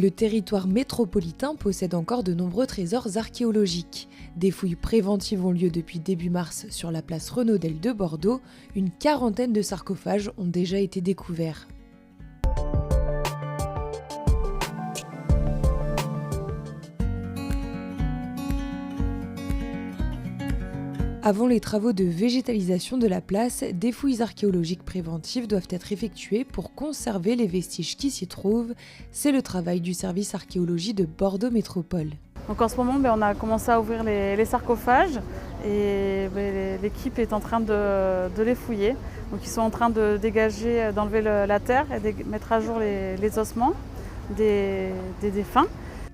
Le territoire métropolitain possède encore de nombreux trésors archéologiques. Des fouilles préventives ont lieu depuis début mars sur la place Renaudel de Bordeaux. Une quarantaine de sarcophages ont déjà été découverts. Avant les travaux de végétalisation de la place, des fouilles archéologiques préventives doivent être effectuées pour conserver les vestiges qui s'y trouvent. C'est le travail du service archéologie de Bordeaux Métropole. Donc en ce moment, on a commencé à ouvrir les sarcophages et l'équipe est en train de les fouiller. Donc ils sont en train de dégager, d'enlever la terre et de mettre à jour les ossements des défunts.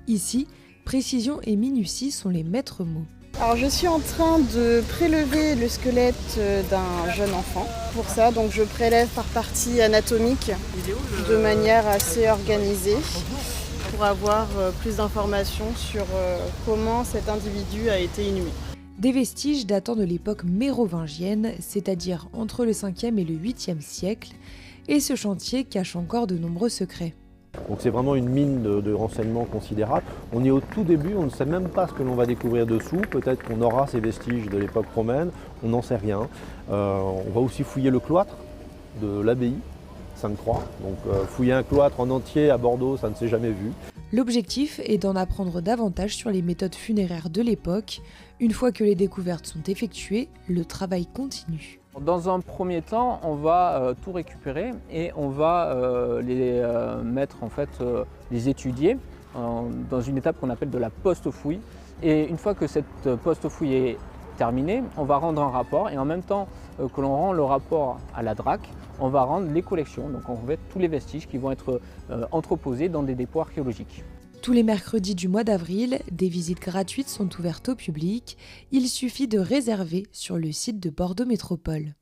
Ici, précision et minutie sont les maîtres mots. Alors je suis en train de prélever le squelette d'un jeune enfant. Pour ça, donc je prélève par partie anatomique de manière assez organisée pour avoir plus d'informations sur comment cet individu a été inhumé. Des vestiges datant de l'époque mérovingienne, c'est-à-dire entre le 5e et le 8e siècle, et ce chantier cache encore de nombreux secrets. Donc c'est vraiment une mine de renseignements considérable. On est au tout début, on ne sait même pas ce que l'on va découvrir dessous. Peut-être qu'on aura ces vestiges de l'époque romaine, on n'en sait rien. On va aussi fouiller le cloître de l'abbaye Sainte-Croix. Donc fouiller un cloître en entier à Bordeaux, ça ne s'est jamais vu. L'objectif est d'en apprendre davantage sur les méthodes funéraires de l'époque. Une fois que les découvertes sont effectuées, le travail continue. Dans un premier temps, on va tout récupérer et on va les étudier dans une étape qu'on appelle de la post-fouille. Et une fois que cette post-fouille est terminée, on va rendre un rapport et en même temps que l'on rend le rapport à la DRAC, on va rendre les collections, donc on va mettre tous les vestiges qui vont être entreposés dans des dépôts archéologiques. Tous les mercredis du mois d'avril, des visites gratuites sont ouvertes au public. Il suffit de réserver sur le site de Bordeaux Métropole.